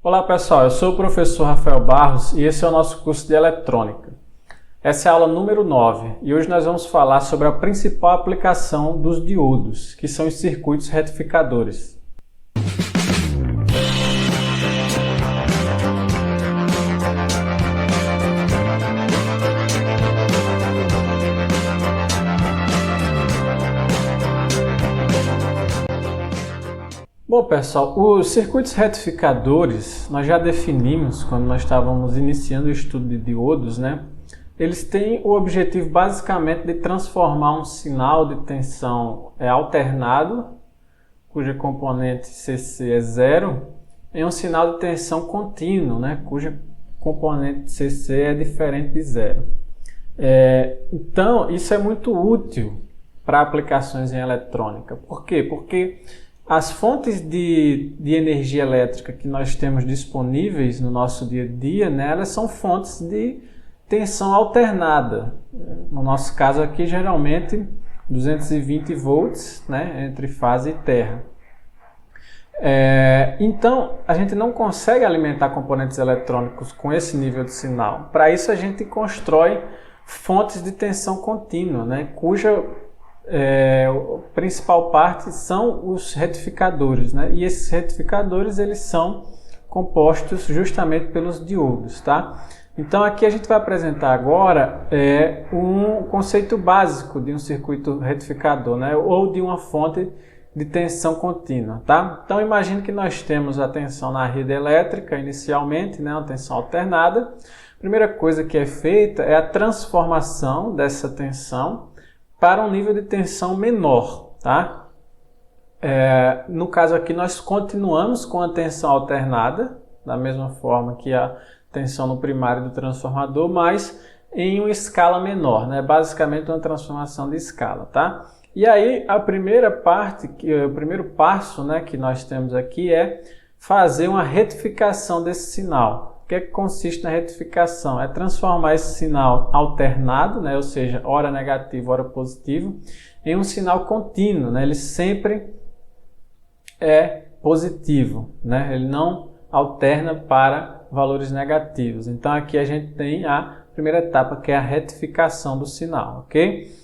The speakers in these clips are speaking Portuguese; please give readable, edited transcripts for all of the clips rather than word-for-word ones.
Olá pessoal, eu sou o professor Rafael Barros e esse é o nosso curso de Eletrônica. Essa é a aula número 9 e hoje nós vamos falar sobre a principal aplicação dos diodos, que são os circuitos retificadores. Bom pessoal, os circuitos retificadores nós já definimos quando nós estávamos iniciando o estudo de diodos, né? Eles têm o objetivo basicamente de transformar um sinal de tensão alternado, cuja componente CC é zero, em um sinal de tensão contínuo, né? Cuja componente CC é diferente de zero. Então, isso é muito útil para aplicações em eletrônica. Por quê? Porque as fontes de energia elétrica que nós temos disponíveis no nosso dia a dia, né, elas são fontes de tensão alternada. No nosso caso aqui, geralmente, 220 volts, né, entre fase e terra. Então, a gente não consegue alimentar componentes eletrônicos com esse nível de sinal. Para isso, a gente constrói fontes de tensão contínua, né, cuja a principal parte são os retificadores, né? E esses retificadores eles são compostos justamente pelos diodos, tá? Então aqui a gente vai apresentar agora um conceito básico de um circuito retificador, né? Ou de uma fonte de tensão contínua, tá? Então imagine que nós temos a tensão na rede elétrica inicialmente, né? Uma tensão alternada. A primeira coisa que é feita é a transformação dessa tensão para um nível de tensão menor, tá? No caso aqui nós continuamos com a tensão alternada, da mesma forma que a tensão no primário do transformador, mas em uma escala menor, né? Basicamente uma transformação de escala, tá? E aí a primeira parte, o primeiro passo, né, que nós temos aqui é fazer uma retificação desse sinal. O que é que consiste na retificação? É transformar esse sinal alternado, né, ou seja, ora negativo, ora positivo, em um sinal contínuo, né? Ele sempre é positivo, né? Ele não alterna para valores negativos. Então aqui a gente tem a primeira etapa, que é a retificação do sinal, ok?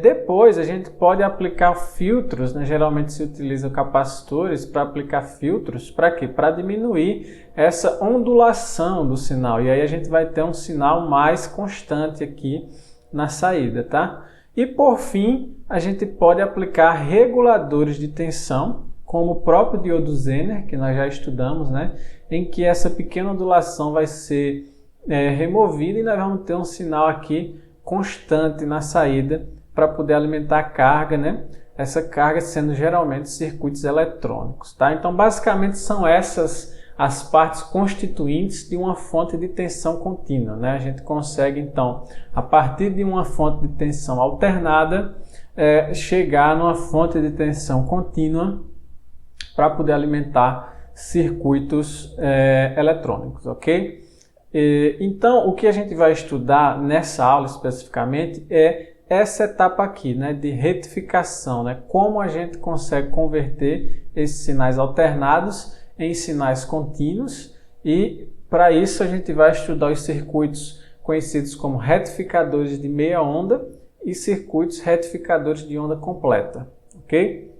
Depois a gente pode aplicar filtros, né? Geralmente se utiliza capacitores para aplicar filtros, para quê? Para diminuir essa ondulação do sinal, e aí a gente vai ter um sinal mais constante aqui na saída, tá? E por fim, a gente pode aplicar reguladores de tensão, como o próprio diodo Zener, que nós já estudamos, né? Em que essa pequena ondulação vai ser removida e nós vamos ter um sinal aqui constante na saída para poder alimentar a carga, né? Essa carga sendo geralmente circuitos eletrônicos, tá? Então, basicamente são essas as partes constituintes de uma fonte de tensão contínua, né? A gente consegue, então, a partir de uma fonte de tensão alternada, chegar numa fonte de tensão contínua para poder alimentar circuitos eletrônicos, ok? Então, o que a gente vai estudar nessa aula especificamente é essa etapa aqui, né, de retificação, né, como a gente consegue converter esses sinais alternados em sinais contínuos, e para isso a gente vai estudar os circuitos conhecidos como retificadores de meia onda e circuitos retificadores de onda completa, ok?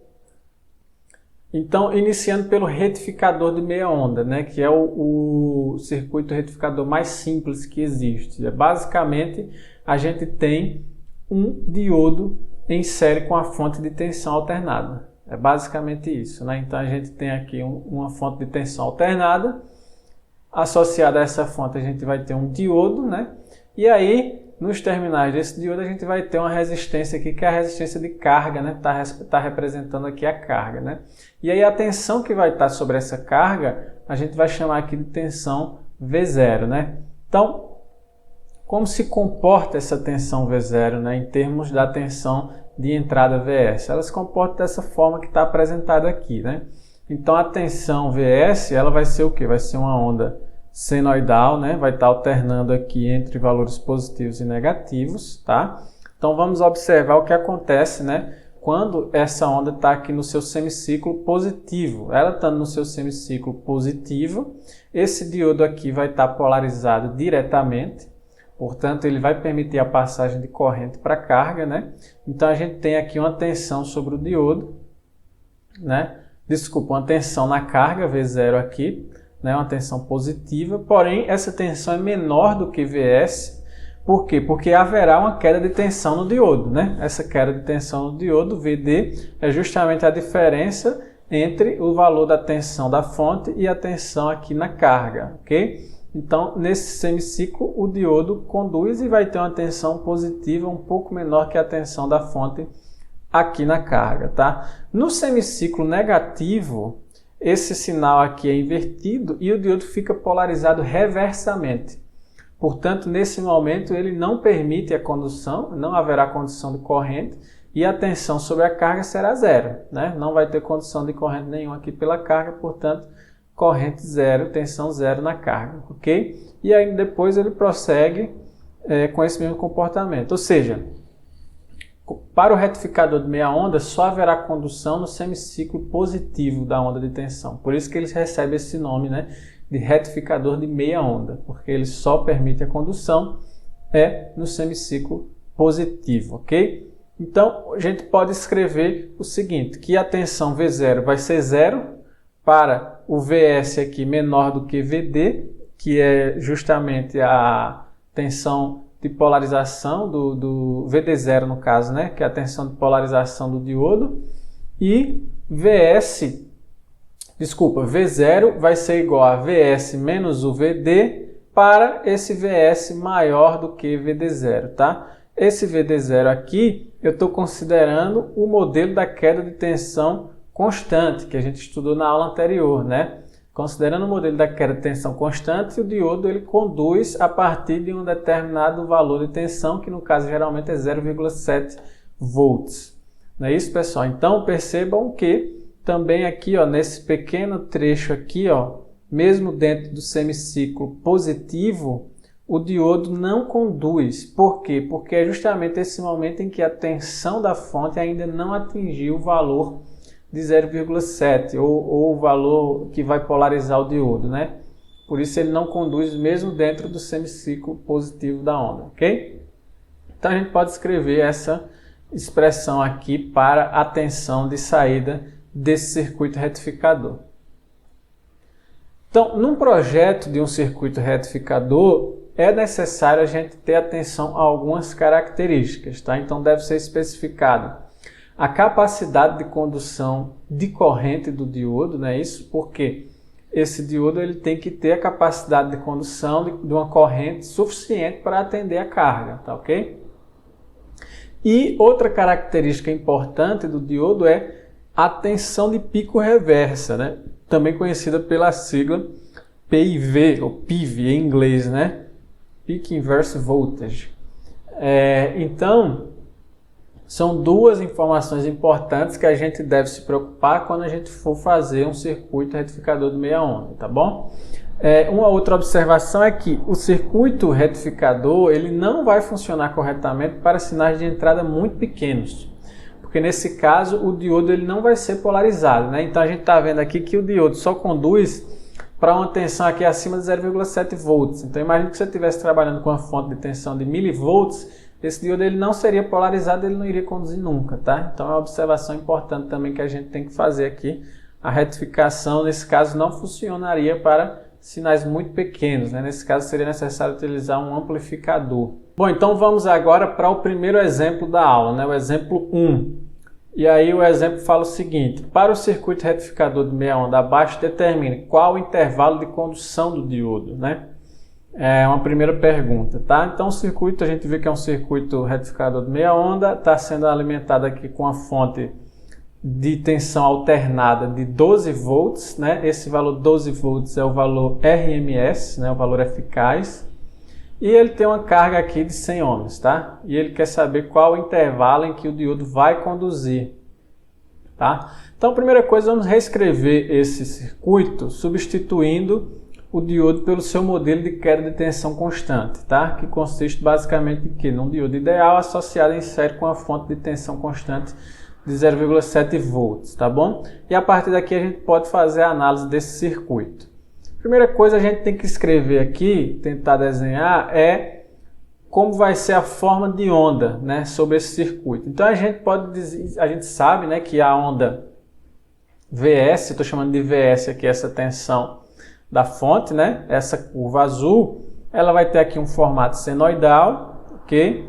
Então, iniciando pelo retificador de meia onda, né, que é o circuito retificador mais simples que existe. Basicamente, a gente tem um diodo em série com a fonte de tensão alternada. É basicamente isso, né? Então, a gente tem aqui uma fonte de tensão alternada. Associada a essa fonte, a gente vai ter um diodo, né? E aí, nos terminais desse diodo, a gente vai ter uma resistência aqui, que é a resistência de carga, né? Tá representando aqui a carga, né? E aí a tensão que vai estar sobre essa carga, a gente vai chamar aqui de tensão V0, né? Então, como se comporta essa tensão V0, né, em termos da tensão de entrada VS? Ela se comporta dessa forma que está apresentada aqui, né? Então a tensão VS, ela vai ser o quê? Vai ser uma onda senoidal, né? Vai estar alternando aqui entre valores positivos e negativos, tá? Então vamos observar o que acontece, né, quando essa onda está aqui no seu semiciclo positivo. Ela estando no seu semiciclo positivo, esse diodo aqui vai estar polarizado diretamente, portanto ele vai permitir a passagem de corrente para a carga, né? Então a gente tem aqui uma tensão sobre o diodo, né? Desculpa, uma tensão na carga, V0 aqui, né? Uma tensão positiva, porém essa tensão é menor do que Vs. Por quê? Porque haverá uma queda de tensão no diodo, né? Essa queda de tensão no diodo, Vd, é justamente a diferença entre o valor da tensão da fonte e a tensão aqui na carga, ok? Então, nesse semiciclo, o diodo conduz e vai ter uma tensão positiva um pouco menor que a tensão da fonte aqui na carga, tá? No semiciclo negativo, esse sinal aqui é invertido e o diodo fica polarizado reversamente. Portanto, nesse momento, ele não permite a condução, não haverá condução de corrente e a tensão sobre a carga será zero, né? Não vai ter condução de corrente nenhuma aqui pela carga, portanto, corrente zero, tensão zero na carga, ok? E aí depois ele prossegue com esse mesmo comportamento, ou seja, para o retificador de meia onda só haverá condução no semiciclo positivo da onda de tensão, por isso que ele recebe esse nome, né, de retificador de meia onda, porque ele só permite a condução no semiciclo positivo, ok? Então, a gente pode escrever o seguinte, que a tensão V0 vai ser zero para o Vs aqui menor do que Vd, que é justamente a tensão de polarização do Vd0 no caso, né? Que é a tensão de polarização do diodo, e V0 vai ser igual a Vs menos o Vd para esse Vs maior do que Vd0, tá? Esse Vd0 aqui, eu estou considerando o modelo da queda de tensão constante, que a gente estudou na aula anterior, né? Considerando o modelo da queda de tensão constante, o diodo ele conduz a partir de um determinado valor de tensão, que no caso geralmente é 0,7 volts. Não é isso, pessoal? Então, percebam que também aqui, ó, nesse pequeno trecho aqui, ó, mesmo dentro do semiciclo positivo, o diodo não conduz. Por quê? Porque é justamente esse momento em que a tensão da fonte ainda não atingiu o valor de 0,7 ou o valor que vai polarizar o diodo, né? Por isso ele não conduz mesmo dentro do semiciclo positivo da onda, ok? Então a gente pode escrever essa expressão aqui para a tensão de saída desse circuito retificador. Então, num projeto de um circuito retificador, é necessário a gente ter atenção a algumas características, tá? Então deve ser especificado a capacidade de condução de corrente do diodo, não é isso? Porque esse diodo ele tem que ter a capacidade de condução de uma corrente suficiente para atender a carga, tá ok? E outra característica importante do diodo é a tensão de pico reversa, né? Também conhecida pela sigla PIV, ou PIV em inglês, né? Peak Inverse Voltage. Então, são duas informações importantes que a gente deve se preocupar quando a gente for fazer um circuito retificador de meia onda, tá bom? Uma outra observação é que o circuito retificador ele não vai funcionar corretamente para sinais de entrada muito pequenos, porque nesse caso o diodo ele não vai ser polarizado, né? Então a gente está vendo aqui que o diodo só conduz para uma tensão aqui acima de 0,7 volts. Então imagine que você estivesse trabalhando com uma fonte de tensão de milivolts, esse diodo ele não seria polarizado, ele não iria conduzir nunca, tá? Então é uma observação importante também que a gente tem que fazer aqui. A retificação, nesse caso, não funcionaria para sinais muito pequenos, né? Nesse caso seria necessário utilizar um amplificador. Bom, então vamos agora para o primeiro exemplo da aula, né? O exemplo 1. E aí o exemplo fala o seguinte: para o circuito retificador de meia onda abaixo, determine qual o intervalo de condução do diodo, né? É uma primeira pergunta, tá? Então o circuito, a gente vê que é um circuito retificador de meia onda, está sendo alimentado aqui com a fonte de tensão alternada de 12 volts, né? Esse valor 12 volts é o valor RMS, né? O valor eficaz. E ele tem uma carga aqui de 100 ohms, tá? E ele quer saber qual o intervalo em que o diodo vai conduzir, tá? Então, a primeira coisa, vamos reescrever esse circuito substituindo o diodo pelo seu modelo de queda de tensão constante, tá? Que consiste basicamente em que? Num diodo ideal associado em série com a fonte de tensão constante de 0,7 volts, tá bom? E a partir daqui a gente pode fazer a análise desse circuito. Primeira coisa a gente tem que escrever aqui, tentar desenhar, é como vai ser a forma de onda, né, sobre esse circuito. Então a gente pode dizer, a gente sabe, né, que a onda VS, estou chamando de VS aqui essa tensão da fonte, né, essa curva azul, ela vai ter aqui um formato senoidal, ok?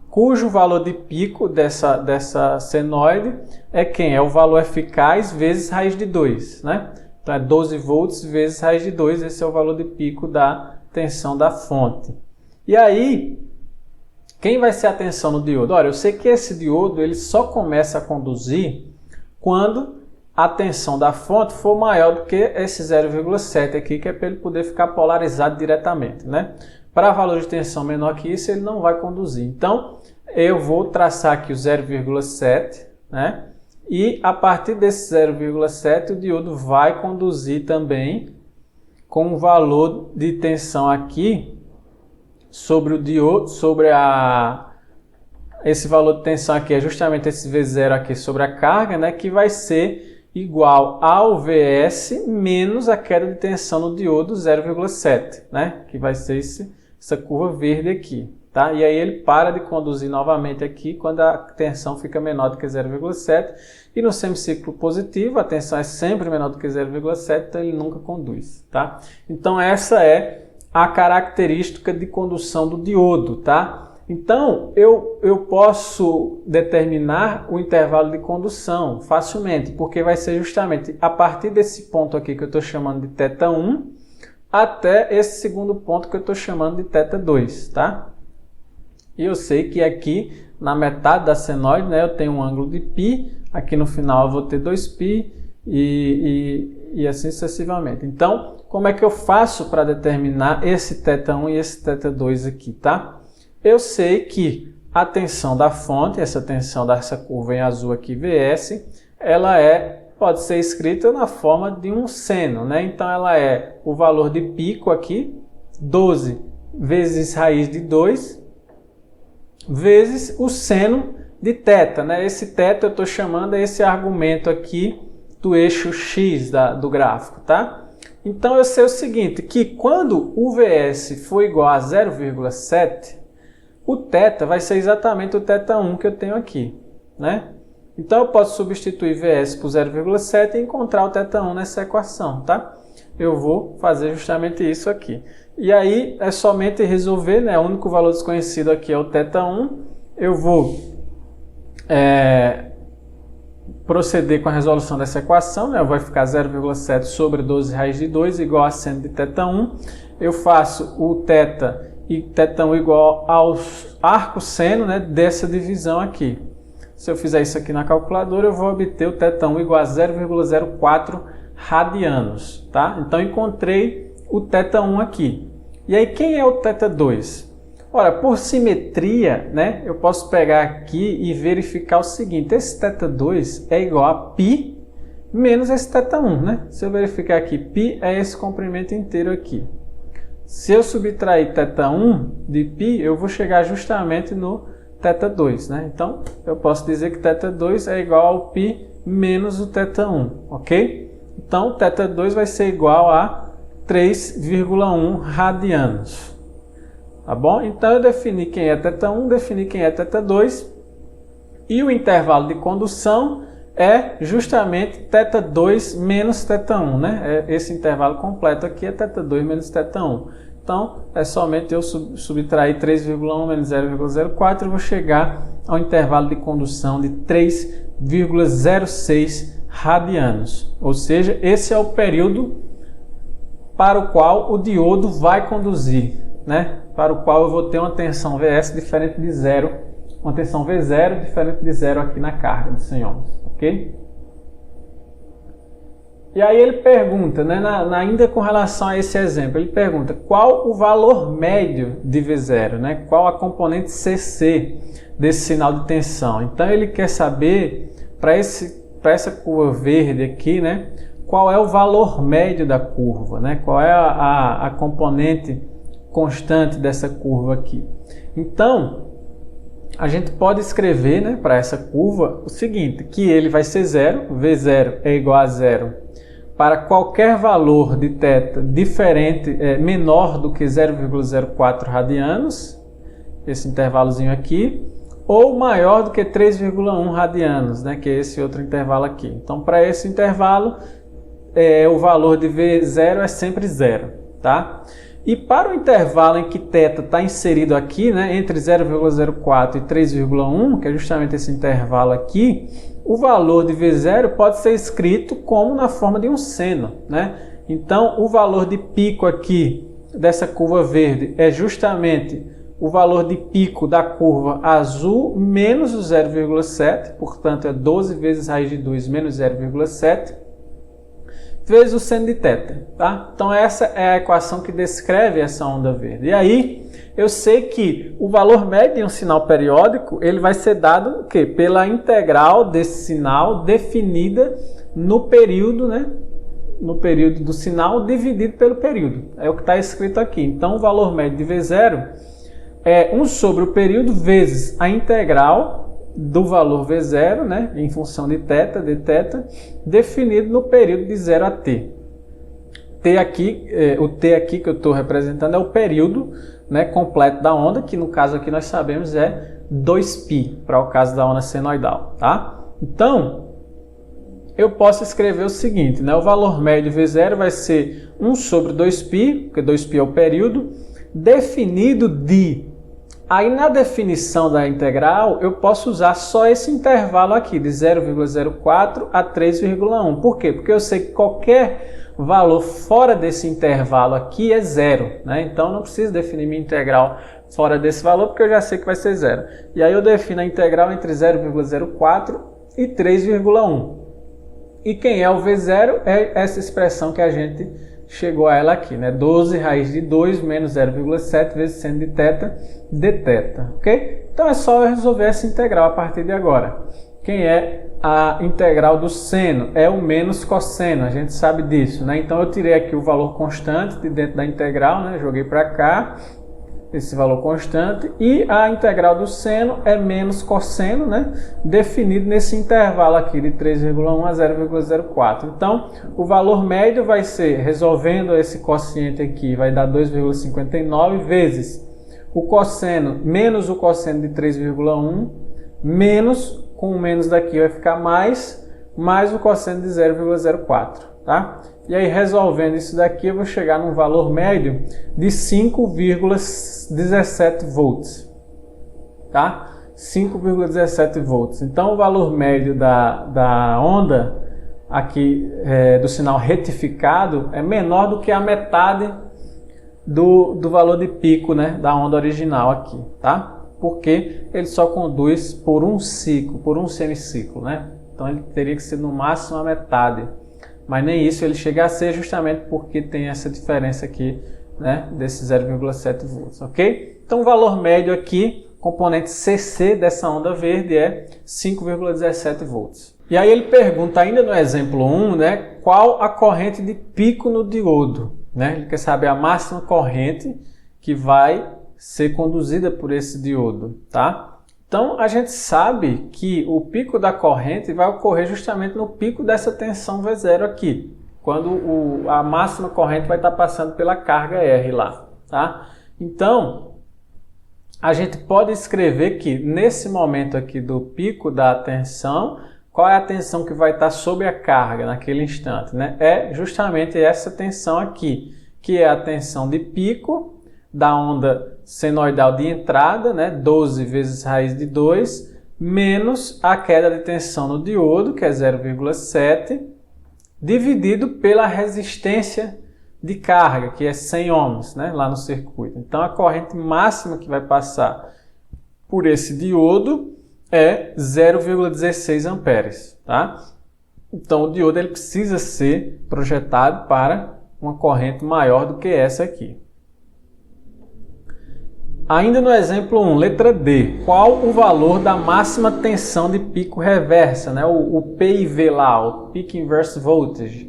Cujo valor de pico dessa senoide é quem? É o valor eficaz vezes raiz de 2, né? Então é 12 volts vezes raiz de 2, esse é o valor de pico da tensão da fonte. E aí, quem vai ser a tensão no diodo? Olha, eu sei que esse diodo ele só começa a conduzir quando a tensão da fonte for maior do que esse 0,7 aqui, que é para ele poder ficar polarizado diretamente, né? Para valor de tensão menor que isso, ele não vai conduzir. Então, eu vou traçar aqui o 0,7, né? E a partir desse 0,7, o diodo vai conduzir também com um valor de tensão aqui sobre o diodo, esse valor de tensão aqui é justamente esse V0 aqui sobre a carga, né? Que vai ser igual ao VS menos a queda de tensão no diodo 0,7, né? Que vai ser essa curva verde aqui, tá? E aí ele para de conduzir novamente aqui quando a tensão fica menor do que 0,7 e no semiciclo positivo a tensão é sempre menor do que 0,7, então ele nunca conduz, tá? Então essa é a característica de condução do diodo, tá? Então eu posso determinar o intervalo de condução facilmente, porque vai ser justamente a partir desse ponto aqui que eu estou chamando de θ1 até esse segundo ponto que eu estou chamando de θ2, tá? E eu sei que aqui na metade da senoide, né, eu tenho um ângulo de π, aqui no final eu vou ter 2π e assim sucessivamente. Então, como é que eu faço para determinar esse θ1 e esse θ2 aqui, tá? Eu sei que a tensão da fonte, essa tensão dessa curva em azul aqui, VS, ela pode ser escrita na forma de um seno, né? Então ela é o valor de pico aqui, 12 vezes raiz de 2, vezes o seno de θ, né? Esse θ eu estou chamando esse argumento aqui do eixo X do gráfico, tá? Então eu sei o seguinte, que quando o VS for igual a 0,7, o θ vai ser exatamente o θ1 que eu tenho aqui, né? Então eu posso substituir VS por 0,7 e encontrar o θ1 nessa equação, tá? Eu vou fazer justamente isso aqui. E aí é somente resolver, né? O único valor desconhecido aqui é o θ1. Eu vou proceder com a resolução dessa equação, né? Vai ficar 0,7 sobre 12 raiz de 2 igual a seno de θ1. Eu faço o θ e θ1 igual ao arco seno, né, dessa divisão aqui. Se eu fizer isso aqui na calculadora, eu vou obter o θ1 igual a 0,04 radianos, tá? Então encontrei o θ1 aqui. E aí quem é o θ2? Ora, por simetria, né, eu posso pegar aqui e verificar o seguinte, esse θ2 é igual a π menos esse θ1, né? Se eu verificar aqui, π é esse comprimento inteiro aqui. Se eu subtrair θ1 de π, eu vou chegar justamente no θ2, né? Então, eu posso dizer que θ2 é igual ao π menos o θ1, ok? Então, θ2 vai ser igual a 3,1 radianos. Tá bom? Então, eu defini quem é θ1, defini quem é θ2, e o intervalo de condução é justamente θ2 menos θ1, né? Esse intervalo completo aqui é θ2 menos θ1. Então, é somente eu subtrair 3,1 menos 0,04 e vou chegar ao intervalo de condução de 3,06 radianos. Ou seja, esse é o período para o qual o diodo vai conduzir, né? Para o qual eu vou ter uma tensão VS diferente de zero, uma tensão V0 diferente de zero aqui na carga de 100 ohms, ok? E aí ele pergunta, né, ainda com relação a esse exemplo, ele pergunta qual o valor médio de V0, né? Qual a componente CC desse sinal de tensão. Então ele quer saber, para essa curva verde aqui, né, qual é o valor médio da curva, né? Qual é a componente constante dessa curva aqui. Então, a gente pode escrever, né, para essa curva o seguinte, que ele vai ser zero, V0 é igual a zero para qualquer valor de θ diferente, menor do que 0,04 radianos, esse intervalozinho aqui, ou maior do que 3,1 radianos, né, que é esse outro intervalo aqui. Então, para esse intervalo, o valor de V0 é sempre zero, tá? E para o intervalo em que θ está inserido aqui, né, entre 0,04 e 3,1, que é justamente esse intervalo aqui, o valor de V0 pode ser escrito como na forma de um seno, né? Então, o valor de pico aqui dessa curva verde é justamente o valor de pico da curva azul menos o 0,7, portanto é 12 vezes raiz de 2 menos 0,7, vezes o seno de θ, tá? Então essa é a equação que descreve essa onda verde. E aí eu sei que o valor médio de um sinal periódico ele vai ser dado o quê? Pela integral desse sinal definida no período, né? No período do sinal dividido pelo período. É o que está escrito aqui. Então o valor médio de V0 é 1 sobre o período vezes a integral do valor V0, né, em função de θ, dθ, definido no período de 0 a t. O t aqui que eu estou representando é o período, né, completo da onda, que no caso aqui nós sabemos é 2π, para o caso da onda senoidal. Tá? Então, eu posso escrever o seguinte, né, o valor médio de V0 vai ser 1 sobre 2π, porque 2π é o período, definido de... Aí na definição da integral eu posso usar só esse intervalo aqui de 0,04 a 3,1. Por quê? Porque eu sei que qualquer valor fora desse intervalo aqui é zero, né? Então não preciso definir minha integral fora desse valor porque eu já sei que vai ser zero. E aí eu defino a integral entre 0,04 e 3,1. E quem é o V0 é essa expressão que a gente chegou a ela aqui, né? 12 raiz de 2 menos 0,7 vezes seno de θ dθ, ok? Então é só eu resolver essa integral a partir de agora. Quem é a integral do seno? É o menos cosseno, a gente sabe disso, né? Então eu tirei aqui o valor constante de dentro da integral, né? Joguei para cá, esse valor constante, e a integral do seno é menos cosseno, né? Definido nesse intervalo aqui de 3,1 a 0,04. Então, o valor médio vai ser, resolvendo esse quociente aqui, vai dar 2,59 vezes o cosseno menos o cosseno de 3,1, menos, com o menos daqui vai ficar mais o cosseno de 0,04, tá? E aí, resolvendo isso daqui, eu vou chegar num valor médio de 5,17 volts, tá? 5,17 volts. Então, o valor médio da onda aqui, do sinal retificado, é menor do que a metade do valor de pico, né, da onda original aqui, tá? Porque ele só conduz por um ciclo, por um semiciclo, né? Então, ele teria que ser no máximo a metade. Mas nem isso ele chega a ser justamente porque tem essa diferença aqui, né, desse 0,7 volts, ok? Então o valor médio aqui, componente CC dessa onda verde é 5,17 volts. E aí ele pergunta ainda no exemplo 1, né, qual a corrente de pico no diodo, né? Ele quer saber a máxima corrente que vai ser conduzida por esse diodo, tá? Então, a gente sabe que o pico da corrente vai ocorrer justamente no pico dessa tensão V0 aqui, quando a máxima corrente vai estar passando pela carga R lá, tá? Então, a gente pode escrever que nesse momento aqui do pico da tensão, qual é a tensão que vai estar sob a carga naquele instante, né? É justamente essa tensão aqui, que é a tensão de pico da onda senoidal de entrada, né, 12 vezes raiz de 2, menos a queda de tensão no diodo, que é 0,7, dividido pela resistência de carga, que é 100 ohms, né, lá no circuito. Então, a corrente máxima que vai passar por esse diodo é 0,16 amperes, tá? Então, o diodo ele precisa ser projetado para uma corrente maior do que essa aqui. Ainda no exemplo 1, letra D, qual o valor da máxima tensão de pico reversa, né? o PIV lá, o Peak Inverse Voltage.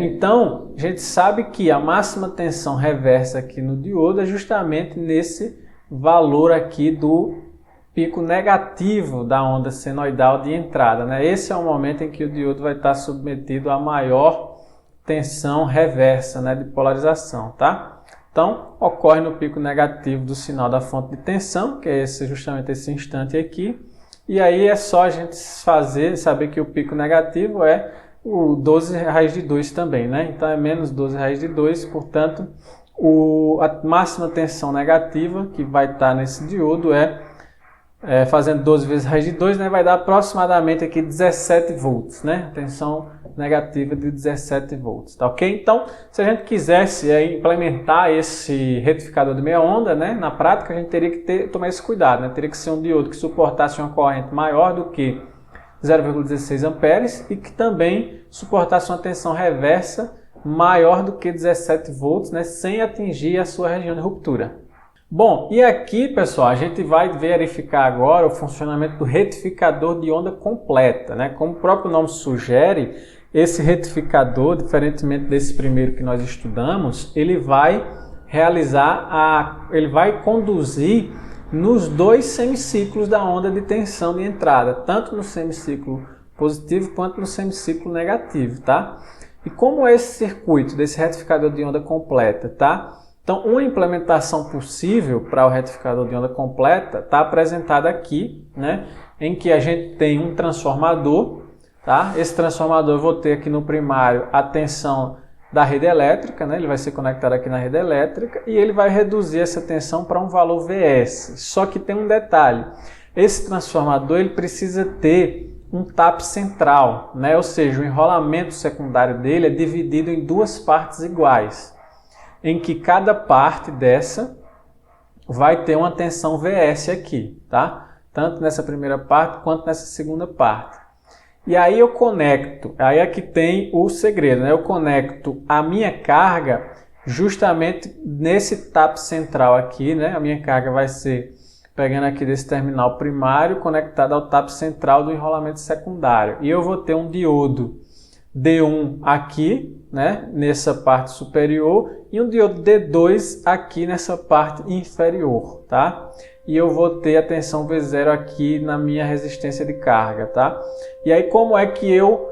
Então, a gente sabe que a máxima tensão reversa aqui no diodo é justamente nesse valor aqui do pico negativo da onda senoidal de entrada, né? Esse é o momento em que o diodo vai estar submetido a maior tensão reversa, né, de polarização, tá? Então, ocorre no pico negativo do sinal da fonte de tensão, que é justamente esse instante aqui, e aí é só a gente saber que o pico negativo é o 12 raiz de 2 também, né? Então é menos 12 raiz de 2, portanto, a máxima tensão negativa que vai estar nesse diodo fazendo 12 vezes raiz de 2, né, vai dar aproximadamente aqui 17 volts, né? Tensão negativa de 17 volts, tá ok? Então, se a gente quisesse implementar esse retificador de meia onda, né, na prática a gente teria que tomar esse cuidado, né? Teria que ser um diodo que suportasse uma corrente maior do que 0,16 amperes e que também suportasse uma tensão reversa maior do que 17 volts, né, sem atingir a sua região de ruptura. Bom, e aqui, pessoal, a gente vai verificar agora o funcionamento do retificador de onda completa, né? Como o próprio nome sugere, esse retificador, diferentemente desse primeiro que nós estudamos, ele vai conduzir nos dois semiciclos da onda de tensão de entrada, tanto no semiciclo positivo quanto no semiciclo negativo, tá? E como é esse circuito desse retificador de onda completa, tá? Então, uma implementação possível para o retificador de onda completa está apresentada aqui, né? Em que a gente tem um transformador, tá? Esse transformador eu vou ter aqui no primário a tensão da rede elétrica, né? Ele vai ser conectado aqui na rede elétrica e ele vai reduzir essa tensão para um valor Vs. Só que tem um detalhe, esse transformador ele precisa ter um tap central, né? Ou seja, o enrolamento secundário dele é dividido em duas partes iguais, em que cada parte dessa vai ter uma tensão Vs aqui, tá? Tanto nessa primeira parte quanto nessa segunda parte. E aí eu conecto, aí aqui tem o segredo, né? Eu conecto a minha carga justamente nesse tap central aqui, né? A minha carga vai ser pegando aqui desse terminal primário conectado ao tap central do enrolamento secundário. E eu vou ter um diodo D1 aqui, né, nessa parte superior, e um diodo D2 aqui nessa parte inferior, tá? E eu vou ter a tensão V0 aqui na minha resistência de carga, tá? E aí como é que eu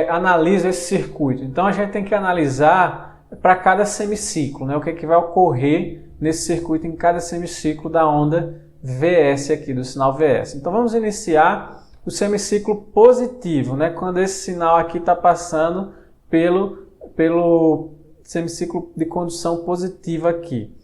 analiso esse circuito? Então a gente tem que analisar para cada semiciclo, né, o que é que vai ocorrer nesse circuito em cada semiciclo da onda Vs aqui, do sinal Vs. Então vamos iniciar o semiciclo positivo, né, quando esse sinal aqui está passando pelo semiciclo de condução positiva aqui.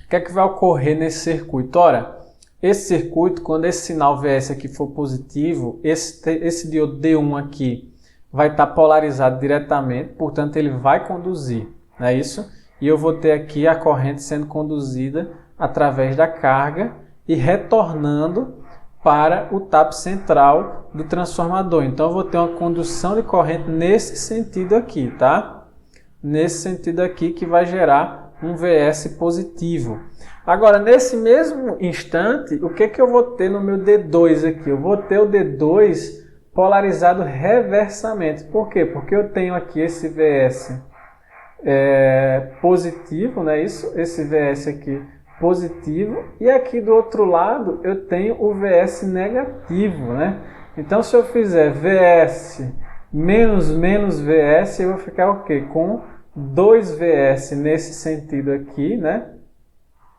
O que é que vai ocorrer nesse circuito? Ora, esse circuito, quando esse sinal Vs aqui for positivo, esse diodo D1 aqui vai estar polarizado diretamente, portanto ele vai conduzir, não é isso? E eu vou ter aqui a corrente sendo conduzida através da carga e retornando para o tap central do transformador. Então eu vou ter uma condução de corrente nesse sentido aqui, tá? Nesse sentido aqui que vai gerar um Vs positivo. Agora, nesse mesmo instante, o que que eu vou ter no meu D2 aqui? Eu vou ter o D2 polarizado reversamente. Por quê? Porque eu tenho aqui esse Vs positivo, não é isso? Esse Vs aqui positivo, e aqui do outro lado eu tenho o Vs negativo, né? Então se eu fizer Vs menos Vs, eu vou ficar o quê? Com 2Vs nesse sentido aqui, né?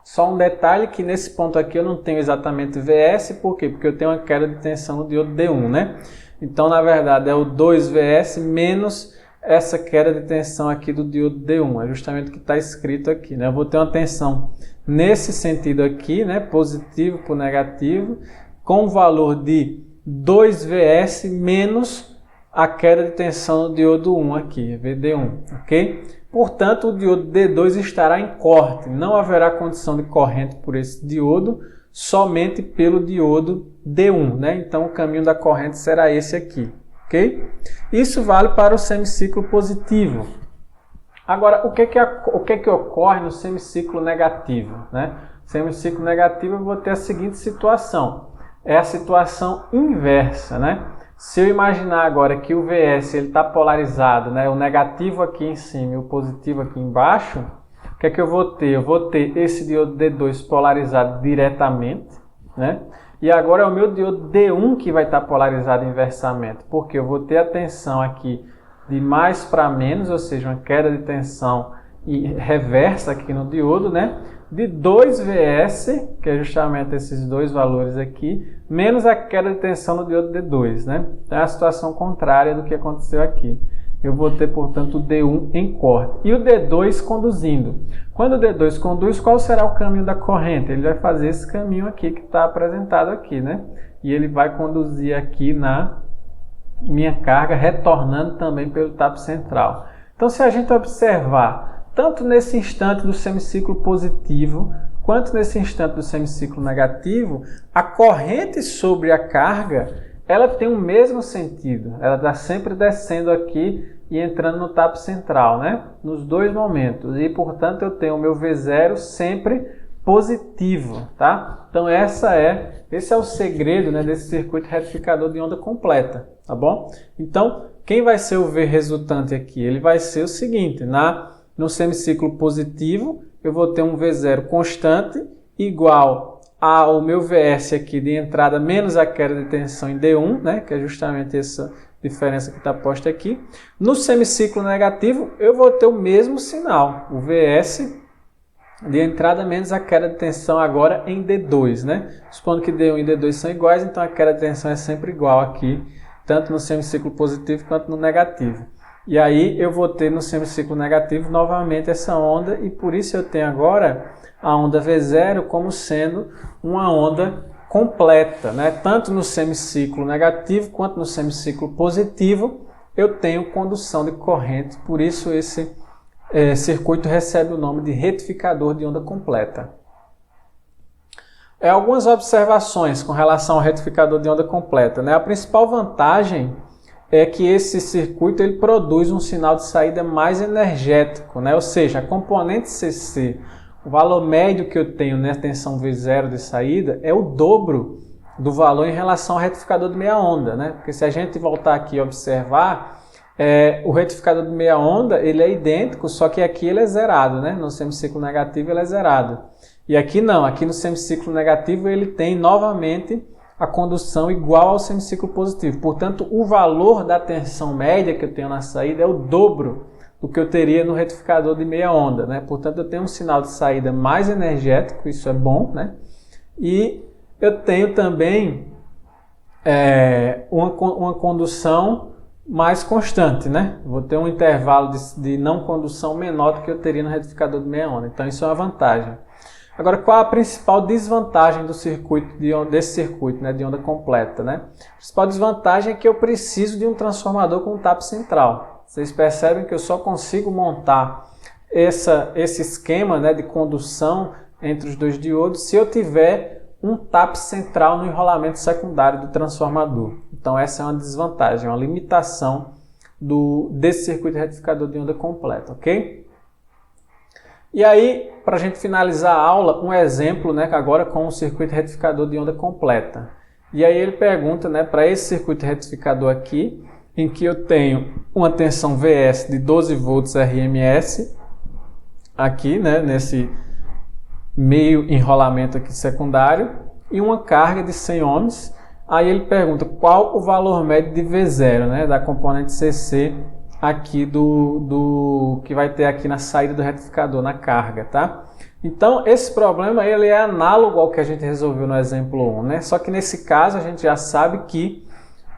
Só um detalhe que nesse ponto aqui eu não tenho exatamente Vs, por quê? Porque eu tenho uma queda de tensão no diodo D1, né? Então na verdade é o 2Vs menos essa queda de tensão aqui do diodo D1, é justamente o que está escrito aqui, né? Eu vou ter uma tensão nesse sentido aqui, né? Positivo por negativo, com o valor de 2Vs menos a queda de tensão do diodo 1 aqui, VD1, ok? Portanto, o diodo D2 estará em corte, não haverá condição de corrente por esse diodo, somente pelo diodo D1, né? Então, o caminho da corrente será esse aqui, ok? Isso vale para o semiciclo positivo. Agora, o que que ocorre no semiciclo negativo, né? Semiciclo negativo eu vou ter a seguinte situação, é a situação inversa, né? Se eu imaginar agora que o Vs está polarizado, né? O negativo aqui em cima e o positivo aqui embaixo, o que é que eu vou ter? Eu vou ter esse diodo D2 polarizado diretamente, né? E agora é o meu diodo D1 que vai estar polarizado inversamente, porque eu vou ter a tensão aqui de mais para menos, ou seja, uma queda de tensão reversa aqui no diodo, né? De 2Vs, que é justamente esses dois valores aqui, menos a queda de tensão no diodo D2, né? Então é a situação contrária do que aconteceu aqui. Eu vou ter, portanto, o D1 em corte. E o D2 conduzindo. Quando o D2 conduz, qual será o caminho da corrente? Ele vai fazer esse caminho aqui que está apresentado aqui, né? E ele vai conduzir aqui na minha carga, retornando também pelo TAP central. Então, se a gente observar, tanto nesse instante do semiciclo positivo, quanto nesse instante do semiciclo negativo, a corrente sobre a carga, ela tem o mesmo sentido. Ela está sempre descendo aqui e entrando no TAP central, né? Nos dois momentos. E, portanto, eu tenho o meu V0 sempre positivo, tá? Então, esse é o segredo, né, desse circuito retificador de onda completa, tá bom? Então, quem vai ser o V resultante aqui? Ele vai ser o seguinte, no semiciclo positivo, eu vou ter um V0 constante igual ao meu Vs aqui de entrada menos a queda de tensão em D1, né, que é justamente essa diferença que está posta aqui. No semiciclo negativo, eu vou ter o mesmo sinal, o Vs de entrada menos a queda de tensão agora em D2, né? Supondo que D1 e D2 são iguais, então a queda de tensão é sempre igual aqui, tanto no semiciclo positivo quanto no negativo. E aí eu vou ter no semiciclo negativo novamente essa onda, e por isso eu tenho agora a onda V0 como sendo uma onda completa, né? Tanto no semiciclo negativo quanto no semiciclo positivo eu tenho condução de corrente, por isso esse circuito recebe o nome de retificador de onda completa. Algumas observações com relação ao retificador de onda completa, né? A principal vantagem é que esse circuito ele produz um sinal de saída mais energético, né? Ou seja, a componente CC, o valor médio que eu tenho na tensão V0 de saída é o dobro do valor em relação ao retificador de meia onda, né? Porque se a gente voltar aqui e observar, o retificador de meia onda ele é idêntico, só que aqui ele é zerado, né? No semiciclo negativo ele é zerado. E aqui não, aqui no semiciclo negativo ele tem novamente a condução igual ao semiciclo positivo. Portanto, o valor da tensão média que eu tenho na saída é o dobro do que eu teria no retificador de meia onda, né? Portanto, eu tenho um sinal de saída mais energético, isso é bom, né? E eu tenho também uma condução mais constante, né? Vou ter um intervalo de não condução menor do que eu teria no retificador de meia onda. Então, isso é uma vantagem. Agora, qual a principal desvantagem do circuito desse circuito, né, de onda completa, né? A principal desvantagem é que eu preciso de um transformador com TAP central. Vocês percebem que eu só consigo montar esse esquema, né, de condução entre os dois diodos se eu tiver um TAP central no enrolamento secundário do transformador. Então essa é uma desvantagem, uma limitação desse circuito retificador de onda completa, ok? E aí, para a gente finalizar a aula, um exemplo, né, agora com o circuito retificador de onda completa. E aí ele pergunta, né, para esse circuito retificador aqui, em que eu tenho uma tensão Vs de 12 volts RMS, aqui, né, nesse meio enrolamento aqui secundário, e uma carga de 100 ohms. Aí ele pergunta qual o valor médio de V0, né, da componente CC aqui que vai ter aqui na saída do retificador, na carga, tá? Então, esse problema ele é análogo ao que a gente resolveu no exemplo 1, né? Só que nesse caso a gente já sabe que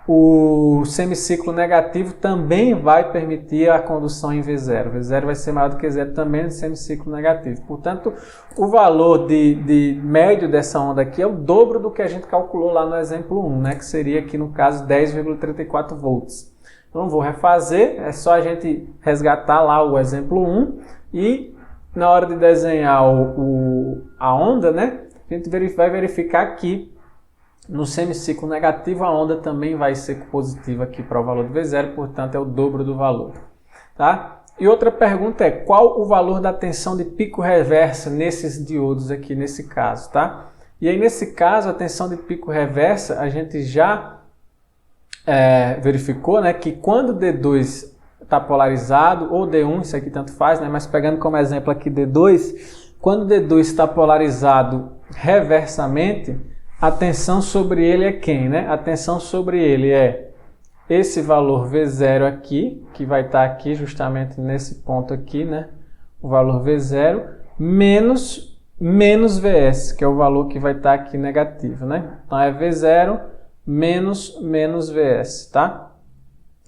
o semiciclo negativo também vai permitir a condução em V0. V0 vai ser maior do que zero também no semiciclo negativo. Portanto, o valor de médio dessa onda aqui é o dobro do que a gente calculou lá no exemplo 1, né? Que seria aqui no caso 10,34 volts. Então, vou refazer, é só a gente resgatar lá o exemplo 1 e na hora de desenhar a onda, né? A gente vai verificar que no semiciclo negativo, a onda também vai ser positiva aqui para o valor de V0, portanto, é o dobro do valor. Tá? E outra pergunta é, qual o valor da tensão de pico reversa nesses diodos aqui, nesse caso? Tá? E aí, nesse caso, a tensão de pico reversa, a gente já verificou, né, que quando D2 está polarizado, ou D1, isso aqui tanto faz, né, mas pegando como exemplo aqui D2, quando D2 está polarizado reversamente, a tensão sobre ele é quem, né? A tensão sobre ele é esse valor V0 aqui, que vai estar aqui justamente nesse ponto aqui, né? O valor V0 menos Vs, que é o valor que vai estar aqui negativo, né? Então é V0 menos Vs, tá?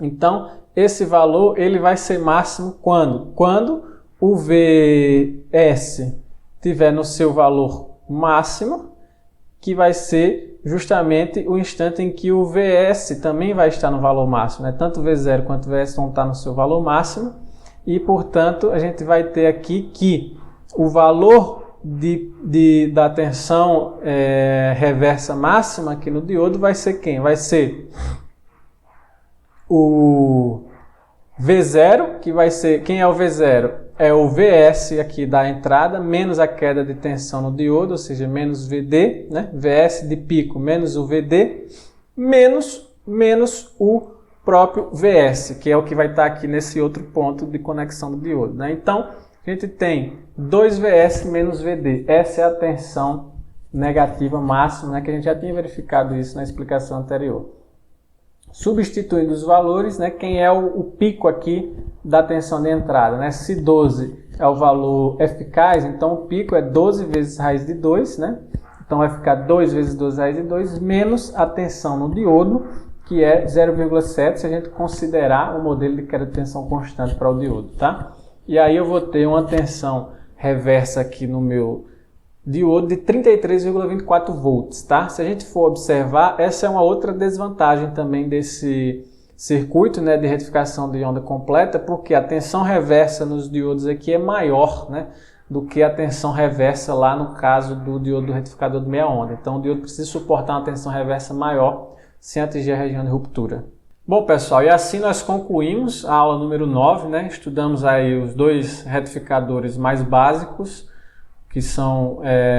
Então esse valor ele vai ser máximo quando? Quando o Vs tiver no seu valor máximo, que vai ser justamente o instante em que o Vs também vai estar no valor máximo, né? Tanto o V0 quanto o Vs vão estar no seu valor máximo e, portanto, a gente vai ter aqui que o valor da tensão reversa máxima aqui no diodo vai ser quem? Vai ser o V0, que vai ser... Quem é o V0? É o Vs aqui da entrada, menos a queda de tensão no diodo, ou seja, menos Vd, né? Vs de pico menos o Vd, menos o próprio Vs, que é o que vai estar aqui nesse outro ponto de conexão do diodo, né? Então, a gente tem 2Vs menos Vd. Essa é a tensão negativa máxima, né? Que a gente já tinha verificado isso na explicação anterior. Substituindo os valores, né, quem é o pico aqui da tensão de entrada, né? Se 12 é o valor eficaz, então o pico é 12 vezes raiz de 2, né? Então vai ficar 2 vezes 12 raiz de 2 menos a tensão no diodo, que é 0,7, se a gente considerar o modelo de queda de tensão constante para o diodo, tá? E aí eu vou ter uma tensão reversa aqui no meu diodo de 33,24 volts, tá? Se a gente for observar, essa é uma outra desvantagem também desse circuito, né, de retificação de onda completa, porque a tensão reversa nos diodos aqui é maior, né, do que a tensão reversa lá no caso do diodo do retificador de meia onda. Então o diodo precisa suportar uma tensão reversa maior sem atingir a região de ruptura. Bom, pessoal, e assim nós concluímos a aula número 9, né? Estudamos aí os dois retificadores mais básicos, que são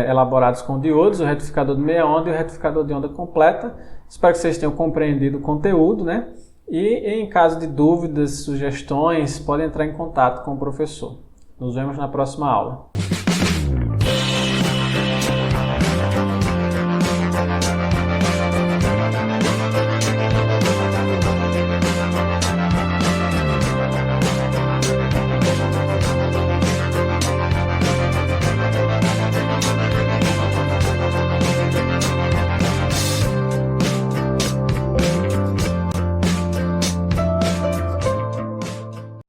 elaborados com diodos, o retificador de meia onda e o retificador de onda completa. Espero que vocês tenham compreendido o conteúdo, né? E em caso de dúvidas, sugestões, podem entrar em contato com o professor. Nos vemos na próxima aula.